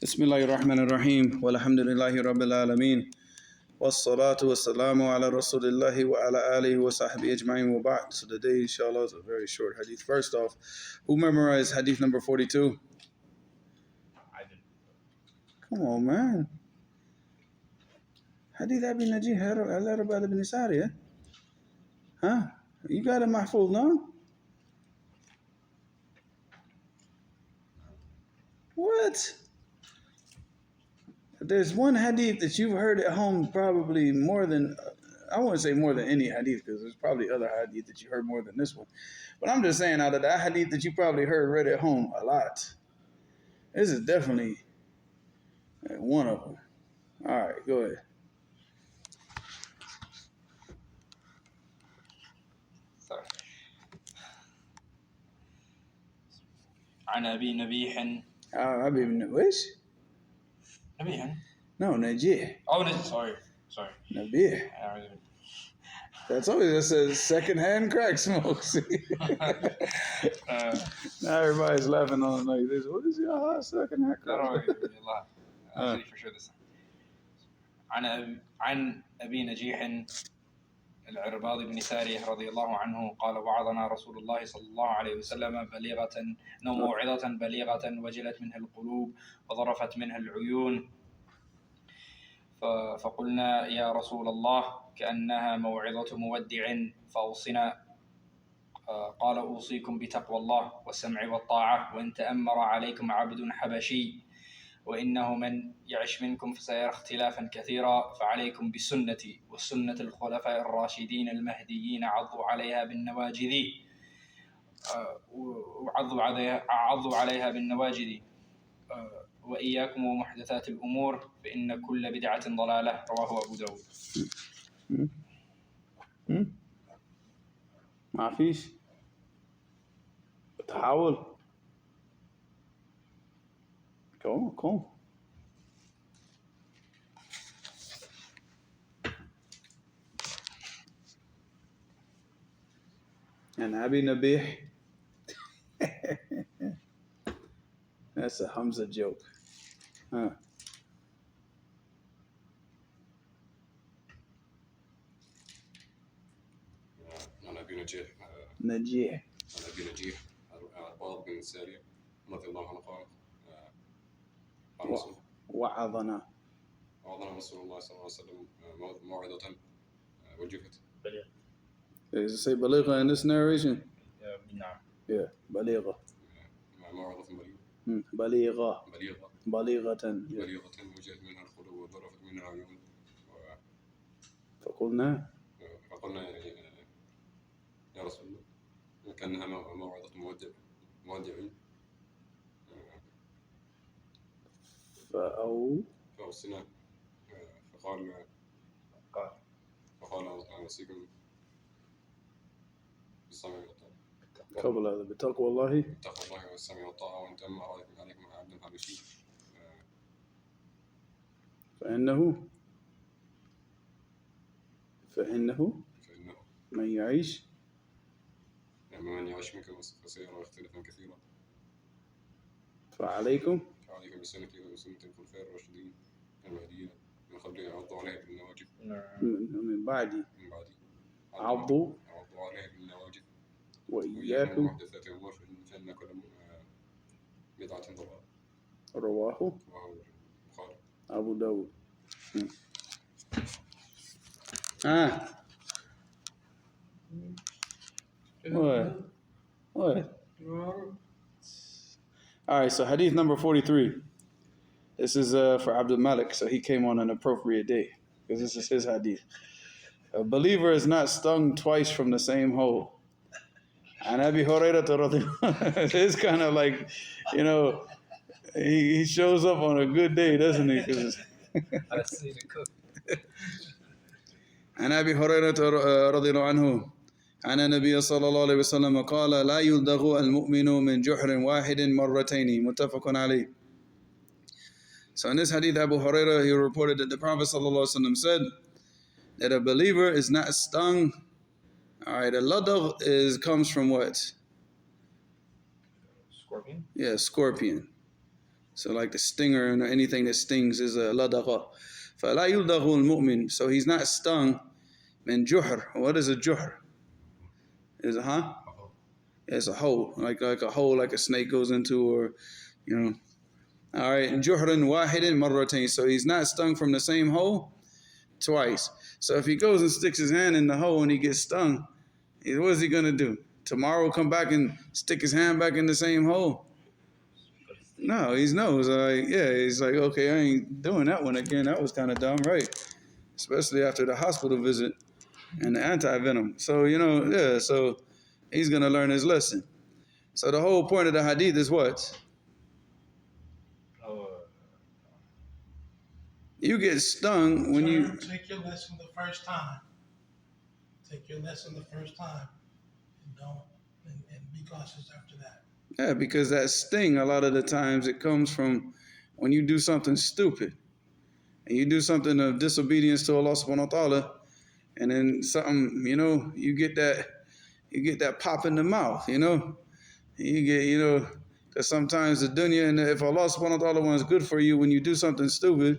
بسم الله الرحمن الرحيم والحمد لله رب العالمين والصلاة والسلام على رسول الله وعلى آله وصحبه أجمعين وبعد. So today inshallah is a very short hadith. First off, who memorized hadith number 42? I did. Come on, man. Hadith Abi Najih al-Arbad ibn Sariya. Huh? You got it mahfuz, no? What? There's one hadith that you've heard at home probably more than, I wouldn't say more than any hadith because there's probably other hadith that you heard more than this one. But I'm just saying out of that hadith that you probably heard read at home a lot, this is definitely one of them. All right, go ahead. Sorry. عن أبي نبيح أبي وإيش؟ نبيح. No, Najih. Oh, sorry. Nabih. That's always that says secondhand crack smoke. Now everybody's laughing on like this. What is your hot secondhand crack smoke? For sure this. عن أبي نجيح العرباض بن سارية رضي الله عنه قال وعظنا رسول الله صلى الله عليه وسلم موعظة بليغة وجلت منها القلوب وظرفت منها العيون فقلنا يا رسول الله كأنها موعظة مودع فأوصنا قال أوصيكم بتقوى الله والسمع والطاعة وإن تأمر عليكم عبد حبشي وإنه من يعش منكم فسيرى اختلافا كثيرا فعليكم بسنتي وسنة الخلفاء الراشدين المهديين عضوا عليها بالنواجذ وإياكم ومحدثات الأمور فإن كل بدعة ضلالة رواه أبو داود. ما فيش بتحاول كون and Abi Nabih. That's a Hamza joke. Huh. عن أبي نجيح نجيح عن أبي نجيح العرباض بن سارية رضي الله عنه قال وعظنا رسول الله صلى الله عليه وسلم موعظة وجفت. Does it say بليغة in this narration? نعم. Yeah, بليغة. موعظة بليغة. بليغة. وجلت منها القلوب وظرفت منها العيون. فقلنا يا رسول الله كأنها موعظة مودع فأوصنا فقال أوصيكم بالسمع والطاعة قبل هذا بتقوى الله والسمع والطاعة وإن تأمر عليكم عبد حبشي فإنه من يعيش منكم فسيرى اختلافا كثيرا فعليكم بسنتي وسنة الخلفاء الراشدين المهديين من قبل عضوا عليها بالنواجذ من بعدي عضوا عليها بالنواجذ وإياكم محدثات الأمور فإن كل بدعة ضلالة رواه البخاري أبو داود. What? All right, so hadith number 43. This is for Abdul Malik, so he came on an appropriate day because this is his hadith. A believer is not stung twice from the same hole. And Abi Hurairah, it's kind of like, he shows up on a good day, doesn't he? I see the cook. عن أبي هريرة رضي الله عنه أن النبي صلى الله عليه وسلم قال لا يلدغ المؤمن من جحر واحد مرتين متفق عليه. So in this hadith, Abu Hurairah, he reported that the Prophet sallallahu alaihi wasallam said that a believer is not stung. All right, a ladagh comes from what? Scorpion? Yeah, scorpion. So like the stinger and anything that stings is a ladaqa. فَلَا يُلْدَغُ الْمُؤْمِنُ. So he's not stung min juhr. What is a juhr? Is it, huh? It's a hole, like a hole like a snake goes into, or, you know. All right, juhran wahidin marratain. So he's not stung from the same hole twice. So if he goes and sticks his hand in the hole and he gets stung, what is he gonna do? Tomorrow come back and stick his hand back in the same hole? No, he knows. He's like, okay, I ain't doing that one again. That was kind of dumb, right? Especially after the hospital visit and the anti-venom. So, so he's going to learn his lesson. So the whole point of the hadith is what? You get stung when you... Take your lesson the first time. Take your lesson the first time. And be cautious after that. Yeah, because that sting, a lot of the times, it comes from when you do something stupid. And you do something of disobedience to Allah subhanahu wa ta'ala, and then something, you get that pop in the mouth, You get, because sometimes the dunya, and if Allah subhanahu wa ta'ala wants good for you, when you do something stupid,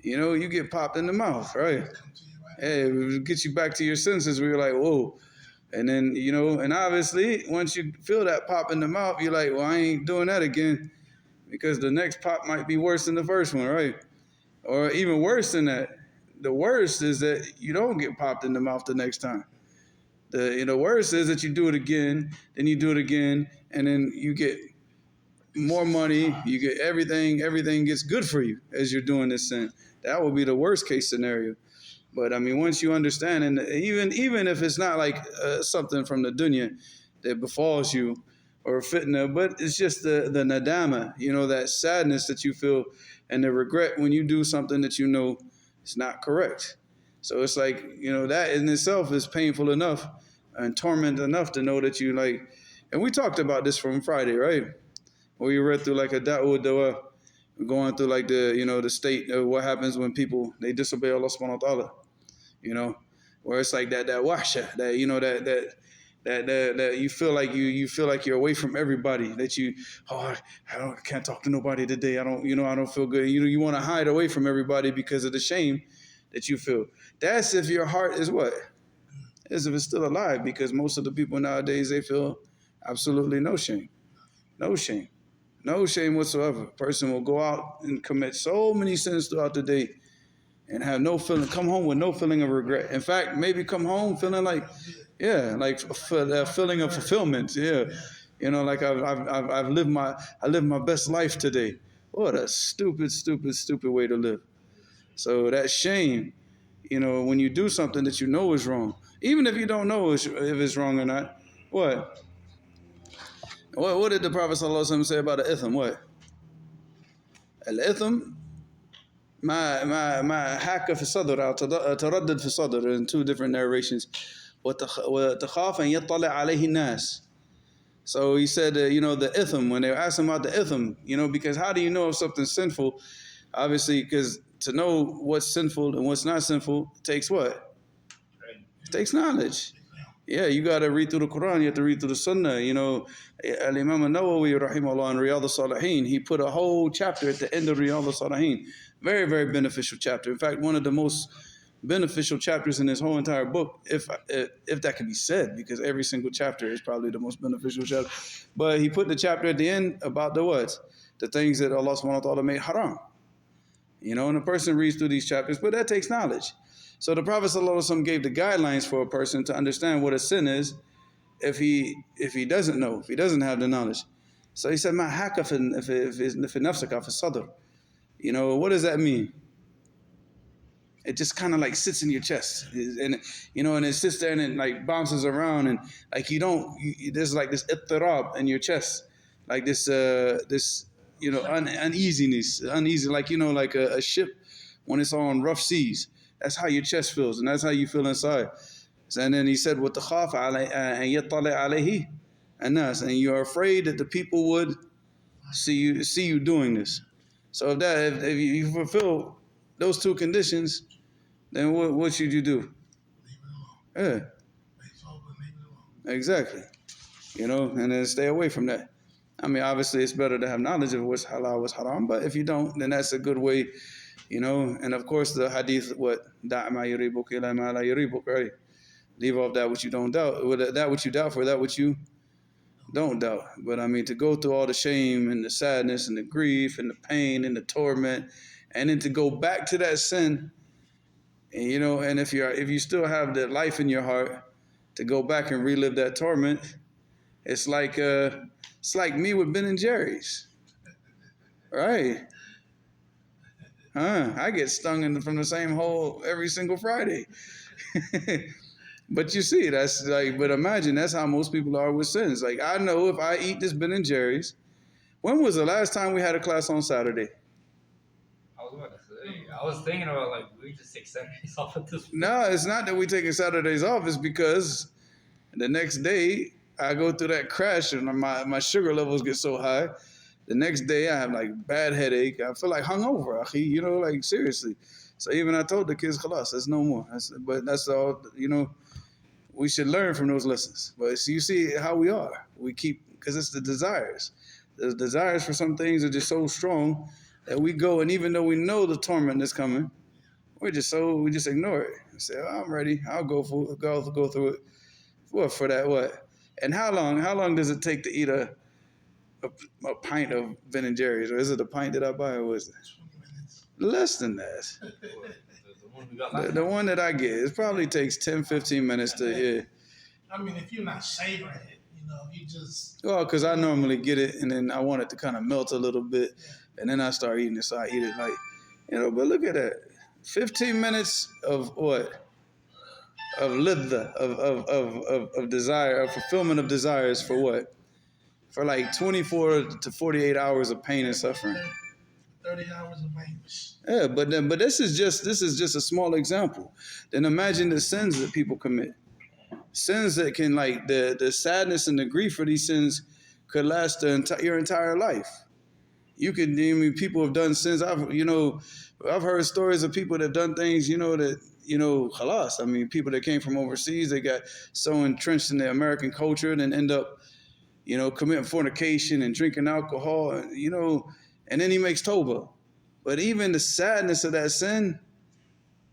you get popped in the mouth, right? Hey, it gets you back to your senses where you're like, whoa. And then, and obviously, once you feel that pop in the mouth, you're like, well, I ain't doing that again, because the next pop might be worse than the first one, right? Or even worse than that. The worst is that you don't get popped in the mouth the next time. The worst is that you do it again, then you do it again, and then you get more money, you get everything gets good for you as you're doing this sin. That would be the worst case scenario. But I mean, once you understand, and even if it's not like something from the dunya that befalls you or fitna, but it's just the nadama, that sadness that you feel and the regret when you do something that it's not correct. So it's like, that in itself is painful enough and torment enough to know that you like, and we talked about this from Friday, right? Where you read through like a da'wah dawa, going through like the state of what happens when people, they disobey Allah subhanahu wa ta'ala, where it's like that wahsha, that you feel like you feel like you're away from everybody, that I can't talk to nobody today. I don't feel good. You want to hide away from everybody because of the shame that you feel. That's if your heart is what? As if it's still alive, because most of the people nowadays, they feel absolutely no shame. No shame. No shame whatsoever. A person will go out and commit so many sins throughout the day and have no feeling, come home with no feeling of regret. In fact, maybe come home feeling like, like a feeling of fulfillment. Yeah. Like I lived my best life today. What a stupid way to live. So that shame, when you do something that you know is wrong, even if you don't know if it's wrong or not, what did the Prophet ﷺ say about the itham? What? Al-itham ما حاك في الصدر أو تردد في الصدر, in two different narrations. وتخاف أن يطلع عليه الناس. So he said, the itham, when they asked him about the itham, because how do you know if something's sinful? Obviously, because to know what's sinful and what's not sinful takes what? It takes knowledge. Yeah, you got to read through the Quran, you have to read through the Sunnah. Al-Imam al-Nawawi, rahimahullah, in Riyadh al-Salihin, he put a whole chapter at the end of Riyadh al-Salihin. Very, very beneficial chapter. In fact, one of the most beneficial chapters in this whole entire book, if that can be said, because every single chapter is probably the most beneficial chapter. But he put the chapter at the end about the what? The things that Allah subhanahu wa ta'ala made haram. And a person reads through these chapters, but that takes knowledge. So the Prophet ﷺ gave the guidelines for a person to understand what a sin is if he doesn't know, if he doesn't have the knowledge. So he said, "Ma haka fi nafsaka fi sadr." What does that mean? It just kind of like sits in your chest, and and it sits there and it like bounces around, and like there's like this ittirab in your chest, like this uneasiness, like like a ship when it's on rough seas. That's how your chest feels, and that's how you feel inside. And then he said, وَتَخَافَ أَن يَطَّلِعَ عَلَيْهِ النَّاسِ, and you're afraid that the people would see you doing this. So if you fulfill those two conditions, then what should you do? Leave it alone. Yeah. Exactly. And then stay away from that. I mean, obviously, it's better to have knowledge of what's halal, what's haram. But if you don't, then that's a good way, you know. And of course, the hadith, what da' ma yuribuk ila ma la yuribuk, right? Leave off that which you don't doubt, that which you doubt for that which you don't doubt. But I mean, to go through all the shame and the sadness and the grief and the pain and the torment, and then to go back to that sin, and you know, and if you still have that life in your heart, to go back and relive that torment, it's like me with Ben and Jerry's, right? I get stung from the same hole every single Friday. But you see, that's like, but imagine that's how most people are with sins. Like, I know if I eat this Ben and Jerry's, when was the last time we had a class on Saturday? I was about to say, I was thinking about like, we just take Saturdays off at this point. No, it's not that we taking Saturdays off. It's because the next day I go through that crash and my sugar levels get so high. The next day I have like bad headache. I feel like hungover, you know, like seriously. So even I told the kids, khalas, there's no more. But that's all, you know, we should learn from those lessons. But so you see how we are. We keep, because it's the desires. The desires for some things are just so strong that we go, and even though we know the torment is coming, we just ignore it. We say, oh, I'm ready. I'll go through it. What for that? What? And how long does it take to eat a pint of Ben and Jerry's? Or is it a pint that I buy, or was it 20 minutes. less than that? The one we got last The one that I get, it probably takes 10, 15 minutes to, yeah. I mean, if you're not savoring it, you know, you just. Well, because I normally get it, and then I want it to kind of melt a little bit, and then I start eating it, so I eat it like, you know, but look at that. 15 minutes of what? Of lidda, of desire, of fulfillment of desires for what? For like 24 to 48 hours of pain and suffering. 30 hours of anguish. Yeah, but this is just a small example. Then imagine the sins that people commit. Sins that can, like, the sadness and the grief for these sins could last your entire life. You could, I mean, people have done sins. I've heard stories of people that have done things, khalas. I mean, people that came from overseas, they got so entrenched in the American culture and end up, committing fornication and drinking alcohol, and then he makes tawbah. But even the sadness of that sin,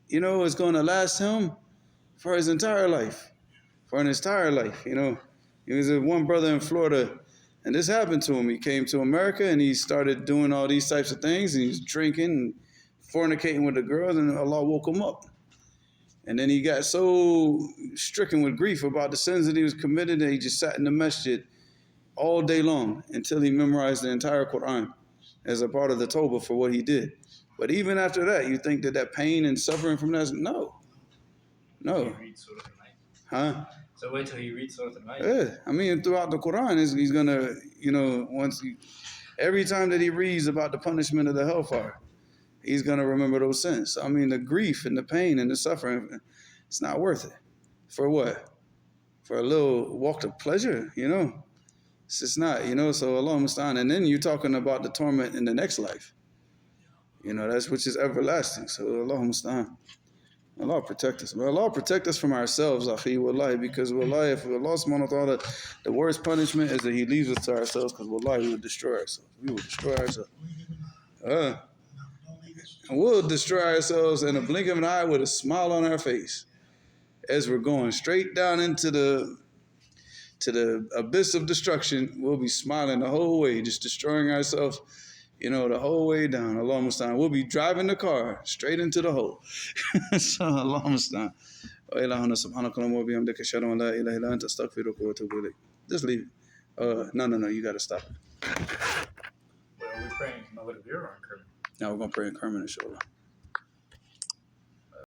is going to last him for his entire life. There was one brother in Florida, and this happened to him. He came to America, and he started doing all these types of things, and he's drinking and fornicating with the girls, and Allah woke him up. And then he got so stricken with grief about the sins that he was committed that he just sat in the masjid all day long until he memorized the entire Quran as a part of the tawbah for what he did. But even after that, you think that pain and suffering from that? No. Huh? So wait till he reads Surah Al-Night. Yeah, I mean, throughout the Quran, he's gonna, every time that he reads about the punishment of the hellfire, he's gonna remember those sins. I mean, the grief and the pain and the suffering, it's not worth it. For what? For a little walk of pleasure, It's just not, so Allah musta'an. And then you're talking about the torment in the next life. That's which is everlasting. So Allah musta'an. Allah protect us. But Allah protect us from ourselves, akhi, wallahi, because wallahi, if Allah subhanahu wa ta'ala, the worst punishment is that He leaves us to ourselves, because wallahi, we would destroy ourselves. And we'll destroy ourselves in a blink of an eye with a smile on our face as we're going straight down into the abyss of destruction. We'll be smiling the whole way, just destroying ourselves, the whole way down. Allah musta'an. We'll be driving the car straight into the hole. So Allah musta'an. Just leave it. No, you got to stop it. Well, we're praying Maghrib here or Kermit? Now we're going to pray in Kermit, inshallah.